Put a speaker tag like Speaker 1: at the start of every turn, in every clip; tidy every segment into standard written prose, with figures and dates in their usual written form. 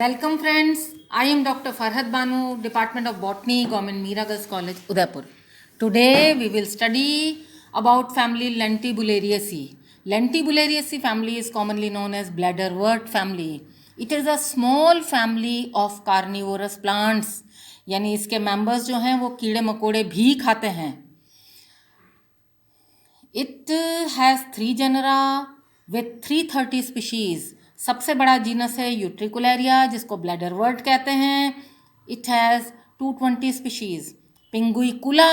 Speaker 1: Welcome friends, I am Dr. Farhad Banu, Department of Botany, Government Mira Girls College, Udaipur. Today we will study about family Lentibulariaceae. Lentibulariaceae family is commonly known as bladderwort family. It is a small family of carnivorous plants. यानी इसके members जो हैं वो कीड़े मकोड़े भी खाते हैं. It has 3 genera with 330 species. सबसे बड़ा जीनस है यूट्रिकुलेरिया जिसको ब्लैडरवर्ट कहते हैं. It has 220 species. पिंगुइकुला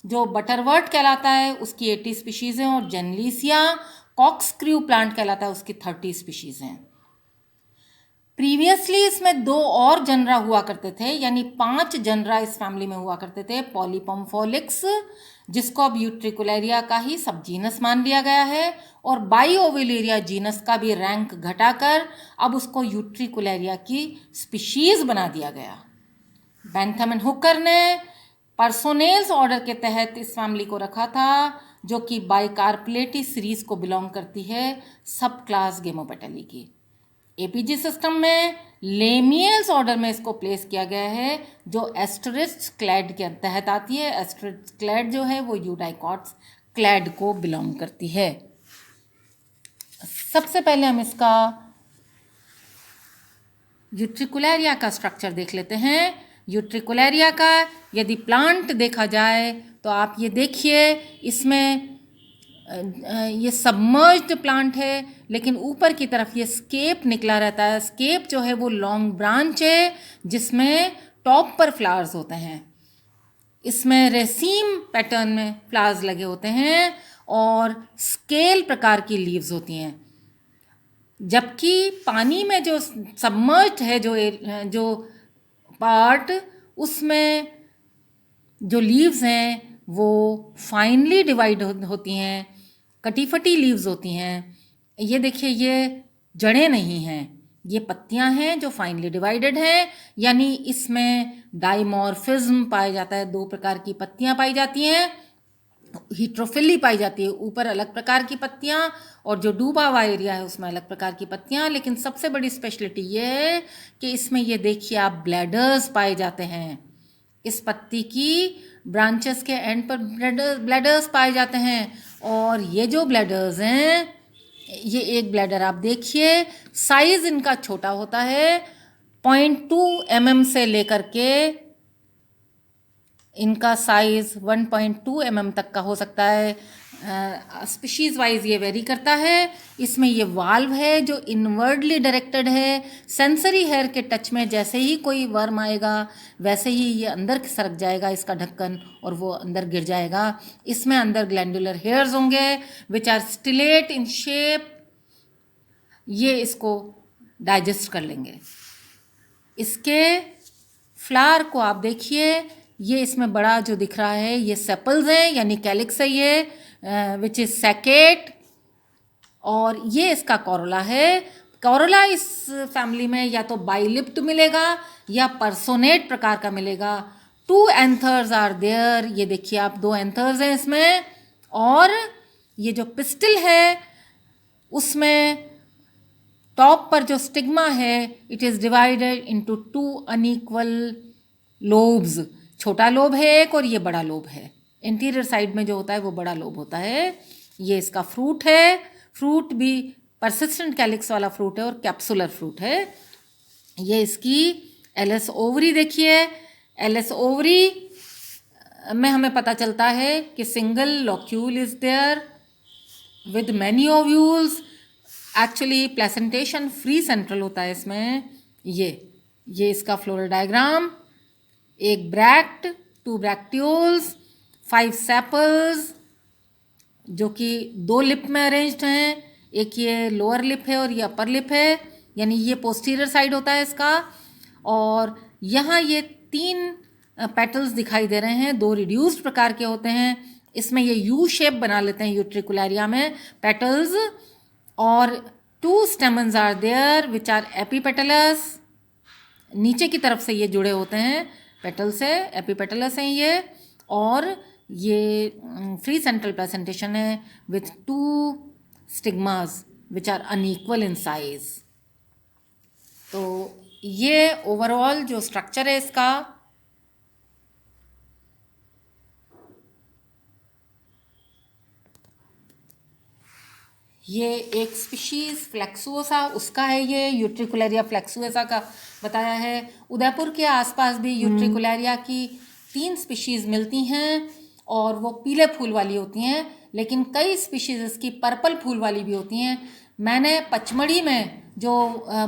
Speaker 1: जो बटरवर्ट कहलाता है उसकी 80 स्पीशीज़ हैं और जेनलीसिया कॉक्सक्रू प्लांट कहलाता है उसकी 30 स्पीशीज़ हैं. प्रीवियसली इसमें 2 और जनरा हुआ करते थे, यानी 5 जनरा इस फैमिली में हुआ करते थे. पॉलीपम्फोलिक्स जिसको अब यूट्रिकुलेरिया का ही सब जीनस मान लिया गया है, और बाइओविलेरिया जीनस का भी रैंक घटाकर अब उसको यूट्रिकुलेरिया की स्पीशीज बना दिया गया. बेंथम एंड हुकर ने पर्सोनेल्स ऑर्डर के तहत इस फैमिली को रखा था जो कि बाइकार्पलेटी सीरीज को बिलोंग करती है, सब क्लास गेमोपेटली की. एपीजी सिस्टम में लेमियल्स ऑर्डर में इसको प्लेस किया गया है जो एस्टेरिस्क क्लैड के तहत आती है. एस्टेरिस्क क्लैड जो है वो यूडाइकॉट्स क्लैड को बिलोंग करती है. सबसे पहले हम इसका यूट्रिकुलेरिया का स्ट्रक्चर देख लेते हैं. यूट्रिकुलेरिया का यदि प्लांट देखा जाए तो आप ये देखिए, इसमें ये सबमर्ज्ड प्लांट है लेकिन ऊपर की तरफ ये स्केप निकला रहता है. स्केप जो है वो लॉन्ग ब्रांच है जिसमें टॉप पर फ्लावर्स होते हैं. इसमें रेसीम पैटर्न में फ्लावर्स लगे होते हैं और स्केल प्रकार की लीव्स होती हैं. जबकि पानी में जो सबमर्ज्ड है जो पार्ट, उसमें जो लीव्स हैं वो फाइनली डिवाइड होती हैं, कटी फटी लीव्स होती हैं. ये देखिए, ये जड़ें नहीं हैं, ये पत्तियां हैं जो फाइनली डिवाइडेड हैं. यानी इसमें डाइमॉर्फिज्म पाया जाता है. 2 प्रकार की पत्तियां पाई जाती हैं. हीट्रोफिली पाई जाती है, ऊपर अलग प्रकार की पत्तियां और जो डूबा हुआ एरिया है उसमें अलग प्रकार की पत्तियां. लेकिन सबसे बड़ी स्पेशलिटी ये है कि इसमें ये देखिए आप ब्लैडर्स पाए जाते हैं. इस पत्ती की ब्रांचेस के एंड पर ब्लैडर्स पाए जाते हैं. और ये जो ब्लैडर्स हैं, ये एक ब्लैडर आप देखिए, साइज इनका छोटा होता है. 0.2 mm से लेकर के इनका साइज 1.2 mm तक का हो सकता है. स्पीशीज़ वाइज ये वेरी करता है. इसमें ये वाल्व है जो इनवर्डली डायरेक्टेड है. सेंसरी हेयर के टच में जैसे ही कोई वर्म आएगा वैसे ही ये अंदर सरक जाएगा इसका ढक्कन और वो अंदर गिर जाएगा. इसमें अंदर ग्लैंडुलर हेयर्स होंगे which are stellate in shape. ये इसको डाइजेस्ट कर लेंगे. इसके फ्लावर को आप देखिए, ये इसमें बड़ा जो दिख रहा है ये सेपल्स है, यानी कैलिक्स है ये, विच इज सैकेट. और ये इसका कोरोला है. कोरोला इस फैमिली में या तो बाइलिप्ड मिलेगा या पर्सोनेट प्रकार का मिलेगा. 2 एंथर्स आर देयर. ये देखिए आप 2 एंथर्स हैं इसमें. और ये जो पिस्टिल है उसमें टॉप पर जो स्टिग्मा है, it is divided into 2 unequal lobes. छोटा लोब है एक और ये बड़ा लोब है. इंटीरियर साइड में जो होता है वो बड़ा लोब होता है. ये इसका फ्रूट है. फ्रूट भी परसिस्टेंट कैलिक्स वाला फ्रूट है और कैप्सुलर फ्रूट है. ये इसकी एलएस ओवरी देखिए. एलएस ओवरी में हमें पता चलता है कि single locule is there with many ovules. Actually placentation free central होता है इसमें. ये इसका फ्लोरल डायग्राम. एक ब्रैक्ट, 2 ब्रैक्ट्यूल्स, 5 सेपल्स जो कि 2 लिप में अरेंज्ड हैं. एक ये लोअर लिप है और ये अपर लिप है, यानी ये पोस्टीरियर साइड होता है इसका. और यहाँ ये 3 पेटल्स दिखाई दे रहे हैं. 2 रिड्यूस्ड प्रकार के होते हैं. इसमें ये यू शेप बना लेते हैं यूट्रिकुलेरिया में पेटल्स. और 2 stamens are there which are epipetalous. नीचे की तरफ से ये जुड़े होते हैं पेटल से, एपीपेटलस हैं ये. और ये फ्री सेंट्रल प्रेजेंटेशन है with 2 stigmas which are unequal in size. तो ये ओवरऑल जो स्ट्रक्चर है इसका, ये एक स्पीशीज फ्लेक्सुओसा उसका है, ये यूट्रिकुलेरिया फ्लेक्सुओसा का बताया है। उदयपुर के आसपास भी यूट्रिकुलेरिया की 3 स्पीशीज मिलती हैं और वो पीले फूल वाली होती हैं, लेकिन कई स्पीशीज इसकी पर्पल फूल वाली भी होती हैं। मैंने पचमढ़ी में जो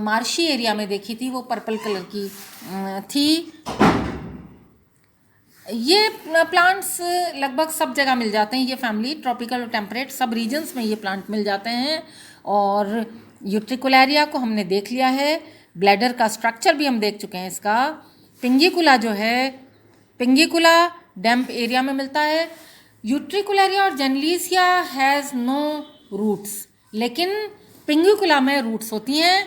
Speaker 1: मार्शी एरिया में देखी थी वो पर्पल कलर की थी। ये प्लांट्स लगभग सब जगह मिल जाते हैं, ये फैमिली ट्रॉपिकल और टेम्परेट सब रीजन्स में ये प्लांट मिल जाते हैं। और यूट्रिकुलेरिया को हमने देख लिया है, ब्लैडर का स्ट्रक्चर भी हम देख चुके हैं इसका। पिंगिकुला जो है, पिंगिकुला डैम्प एरिया में मिलता है। यूट्रिकुलेरिया और जेनलीसिया हैज़ नो रूट्स, लेकिन पिंगिकुला में रूट्स होती हैं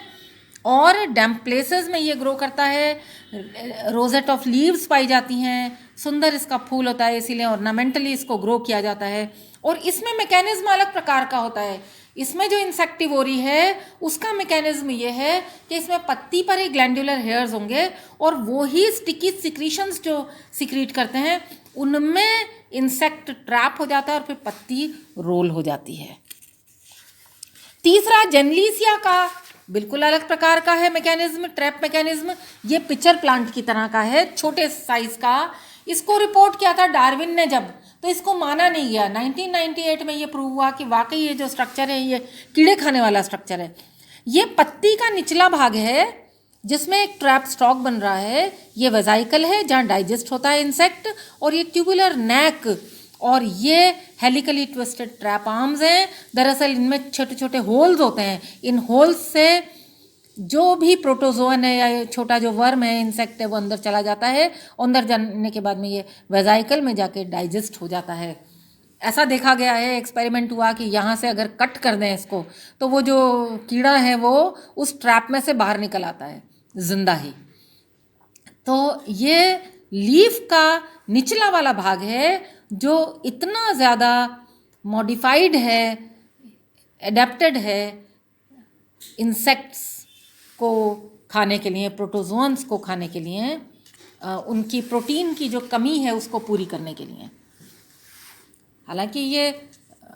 Speaker 1: और डैम्प प्लेसेस में ये ग्रो करता है। रोजेट ऑफ लीव्स पाई जाती हैं, सुंदर इसका फूल होता है, इसीलिए ऑर्नामेंटली इसको ग्रो किया जाता है। और इसमें मैकेनिज्म अलग प्रकार का होता है। इसमें जो इंसेक्टिवोरी है उसका मैकेनिज्म ये है कि इसमें पत्ती पर ही ग्लैंडुलर हेयर्स होंगे और वो ही स्टिकी सिक्रीशंस जो सिक्रीट करते हैं उनमें इंसेक्ट ट्रैप हो जाता है और फिर पत्ती रोल हो जाती है। तीसरा जेनलीसिया का बिल्कुल अलग प्रकार का है मैकेनिज्म, ट्रैप मैकेनिज्म। ये पिक्चर प्लांट की तरह का है, छोटे साइज का। इसको रिपोर्ट किया था डार्विन ने जब, तो इसको माना नहीं गया। 1998 में ये प्रूव हुआ कि वाकई ये जो स्ट्रक्चर है ये कीड़े खाने वाला स्ट्रक्चर है। ये पत्ती का निचला भाग है जिसमें एक ट्रैप स्टॉक बन रहा है। ये वेजाइकल है जहाँ डाइजेस्ट होता है इंसेक्ट, और ये ट्यूबुलर नेक और ये हेलिकली ट्विस्टेड ट्रैप आर्म्स हैं। दरअसल इनमें छोटे छोटे होल्स होते हैं, इन होल्स से जो भी प्रोटोजोन है या छोटा जो वर्म है इंसेक्ट है वो अंदर चला जाता है। अंदर जाने के बाद में ये वेजाइकल में जाके डाइजेस्ट हो जाता है। ऐसा देखा गया है, एक्सपेरिमेंट हुआ कि यहाँ से अगर कट कर दें इसको तो वो जो कीड़ा है वो उस ट्रैप में से बाहर निकल आता है जिंदा ही। तो ये लीफ का निचला वाला भाग है जो इतना ज़्यादा मॉडिफाइड है, एडेप्टेड है इंसेक्ट्स को खाने के लिए, प्रोटोजोन्स को खाने के लिए, उनकी प्रोटीन की जो कमी है उसको पूरी करने के लिए। हालांकि ये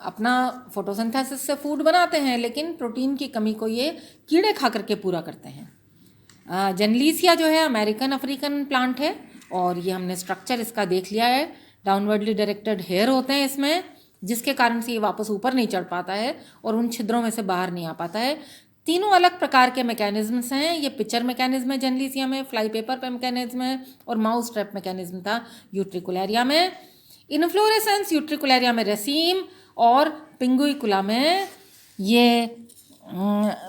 Speaker 1: अपना फोटोसिंथेसिस से फूड बनाते हैं लेकिन प्रोटीन की कमी को ये कीड़े खा करके पूरा करते हैं। जेनलीसिया जो है अमेरिकन अफ्रीकन प्लांट है और ये हमने स्ट्रक्चर इसका देख लिया है। डाउनवर्डली डायरेक्टेड हेयर होते हैं इसमें, जिसके कारण से ये वापस ऊपर नहीं चढ़ पाता है और उन छिद्रों में से बाहर नहीं आ पाता है। तीनों अलग प्रकार के मैकेनिज्म्स हैं। ये पिक्चर मैकेनिज्म है जेनलीसिया में, फ्लाई पेपर पे मैकेनिज्म है और माउस ट्रैप मैकेनिज्म था यूट्रिकुलेरिया में। इन्फ्लोरेसेंस यूट्रिकुलेरिया में रेसीम और पिंगुइकुला में ये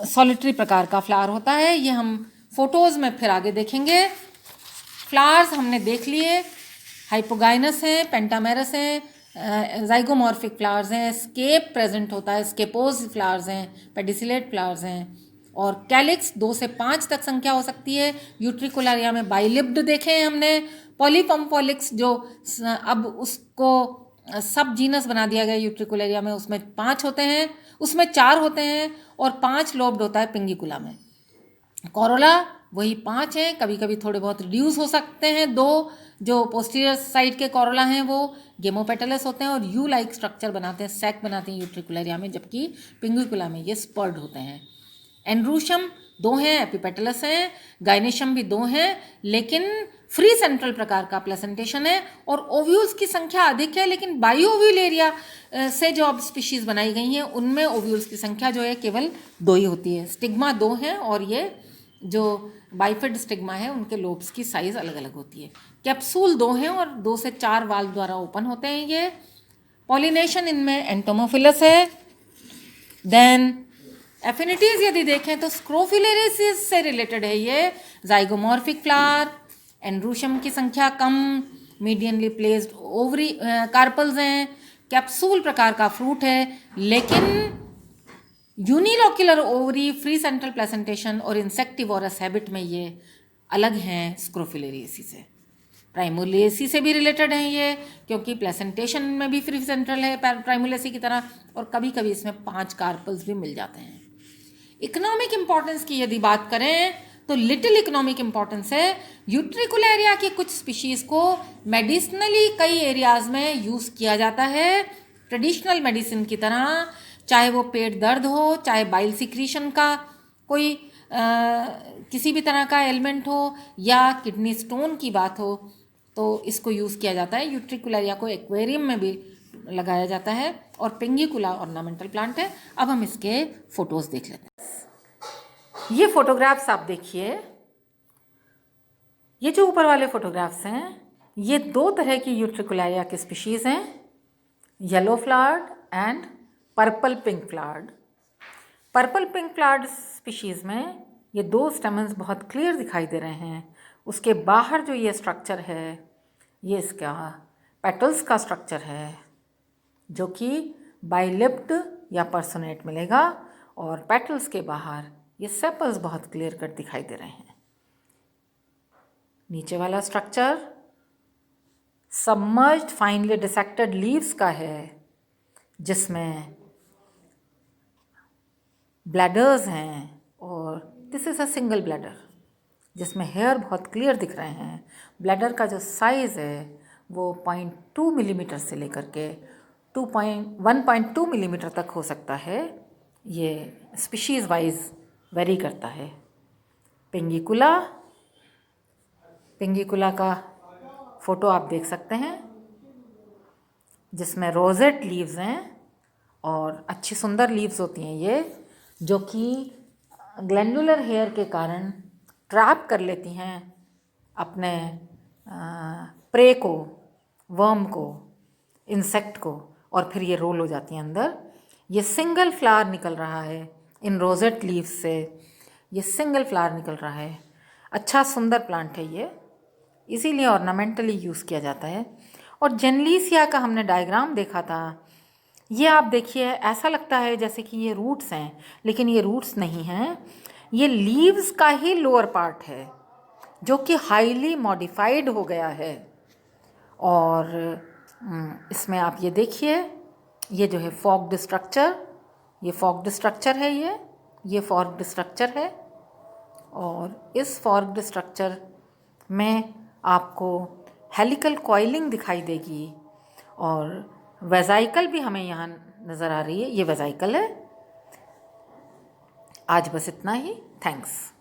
Speaker 1: सॉलिटरी प्रकार का फ्लावर होता है। ये हम फोटोज़ में फिर आगे देखेंगे। फ्लावर्स हमने देख लिए, हाइपोगाइनस हैं, पेंटामेरस हैं, जाइगोमॉर्फिक फ्लावर्स हैं, स्केप प्रेजेंट होता है, स्केपोज फ्लावर्स हैं, पेडिसिलेट फ्लावर्स हैं और कैलिक्स 2 से 5 तक संख्या हो सकती है। यूट्रिकुलेरिया में बाइलिप्ड देखे हैं हमने। पॉलीपम्पोलिक्स जो अब उसको सब जीनस बना दिया गया यूट्रिकुलेरिया में, उसमें 5 होते हैं, उसमें 4 होते हैं और 5 लोब्ड होता है पिंगिकुला में। कोरोला वही 5 हैं, कभी कभी थोड़े बहुत रिड्यूस हो सकते हैं। 2 जो पोस्टीरियर साइड के कोरोला हैं वो गेमोपेटलस होते हैं और यू लाइक स्ट्रक्चर बनाते हैं, सैक बनाते हैं यूट्रिकुलेरिया में, जबकि पिंगिकुला में ये स्पर्ड होते हैं। एंड्रूशम 2 हैं, एपिपेटलस हैं, गाइनेशम भी 2 हैं, लेकिन फ्री सेंट्रल प्रकार का प्लेसेंटेशन है और ओव्यूल्स की संख्या अधिक है। लेकिन बायोव्यूल एरिया से जो अब स्पीशीज़ बनाई गई हैं उनमें ओव्यूल्स की संख्या जो है केवल 2 ही होती है। स्टिग्मा 2 हैं और ये जो बाइफिड स्टिग्मा है उनके लोब्स की साइज़ अलग अलग होती है। कैप्सूल 2 हैं और 2 से 4 वाल्व द्वारा ओपन होते हैं ये। पॉलिनेशन इनमें एंटोमोफिलस है। देन एफिनिटीज़ यदि देखें तो स्क्रोफिलेरिसिस से रिलेटेड है ये। जाइगोमॉर्फिक फ्लावर, एंड्रूशम की संख्या कम, मीडियनली प्लेस्ड ओवरी कार्पल्स हैं, कैप्सूल प्रकार का फ्रूट है, लेकिन यूनिलोक्युलर ओवरी, फ्री सेंट्रल प्लेसेंटेशन और इंसेक्टिवोरस हैबिट में ये अलग हैं स्क्रोफिलेरिएसी से। प्राइमोलिएसी से भी रिलेटेड हैं ये, क्योंकि प्लेसेंटेशन में भी फ्री सेंट्रल है प्राइमोलिएसी की तरह, और कभी कभी इसमें 5 कार्पल्स भी मिल जाते हैं। इकोनॉमिक इम्पॉर्टेंस की यदि बात करें तो लिटिल इकोनॉमिक इम्पॉर्टेंस है। यूट्रिकुलेरिया की कुछ स्पीशीज़ को मेडिसिनली कई एरियाज़ में यूज़ किया जाता है, ट्रेडिशनल मेडिसिन की तरह, चाहे वो पेट दर्द हो, चाहे बाइल सिक्रीशन का कोई किसी भी तरह का एलिमेंट हो, या किडनी स्टोन की बात हो, तो इसको यूज़ किया जाता है। यूट्रिकुलेरिया को एक्वेरियम में भी लगाया जाता है, और पिंगिकुला ऑर्नामेंटल प्लांट है। अब हम इसके फ़ोटोज़ देख लेते हैं। ये फ़ोटोग्राफ्स आप देखिए, ये जो ऊपर वाले फ़ोटोग्राफ्स हैं, ये दो तरह की यूट्रिकुलेरिया के स्पीशीज़ हैं, yellow flowered and purple pink flowered. Purple pink flowered species में ये दो स्टेमन्स बहुत क्लियर दिखाई दे रहे हैं। उसके बाहर जो ये स्ट्रक्चर है, ये इसका पेटल्स का स्ट्रक्चर है, जो कि बाइलिप्ड या पर्सोनेट मिलेगा, और पेटल्स के बाहर ये सेपल्स बहुत क्लियर कट दिखाई दे रहे हैं। नीचे वाला structure submerged finally dissected leaves का है, जिसमें ब्लैडर्स हैं, और this is a single bladder जिसमें हेयर बहुत क्लियर दिख रहे हैं। ब्लैडर का जो साइज़ है वो 0.2 मिलीमीटर से लेकर के 1.2 मिलीमीटर तक हो सकता है। ये स्पीशीज़ वाइज वेरी करता है। पिंगिकुला का फ़ोटो आप देख सकते हैं, जिसमें रोजेट लीव्स हैं, और अच्छी सुंदर लीव्स होती हैं ये, जो कि ग्लैंडुलर हेयर के कारण ट्रैप कर लेती हैं अपने प्रे को, वर्म को, इंसेक्ट को, और फिर ये रोल हो जाती हैं अंदर। ये सिंगल फ्लावर निकल रहा है इन रोजेट लीव्स से, ये सिंगल फ्लावर निकल रहा है। अच्छा सुंदर प्लांट है ये, इसीलिए ऑर्नामेंटली यूज़ किया जाता है। और जेनलीसिया का हमने डायग्राम देखा था, ये आप देखिए, ऐसा लगता है जैसे कि ये रूट्स हैं, लेकिन ये रूट्स नहीं हैं, ये लीव्स का ही लोअर पार्ट है, जो कि हाईली मॉडिफाइड हो गया है। और इसमें आप ये देखिए, ये जो है फॉर्क्ड स्ट्रक्चर, ये फॉर्क्ड स्ट्रक्चर है, ये फॉर्क्ड स्ट्रक्चर है, और इस फॉर्क्ड स्ट्रक्चर में आपको हेलिकल कॉइलिंग दिखाई देगी, और वेजाइकल भी हमें यहाँ नज़र आ रही है, ये वेजाइकल है। आज बस इतना ही, थैंक्स।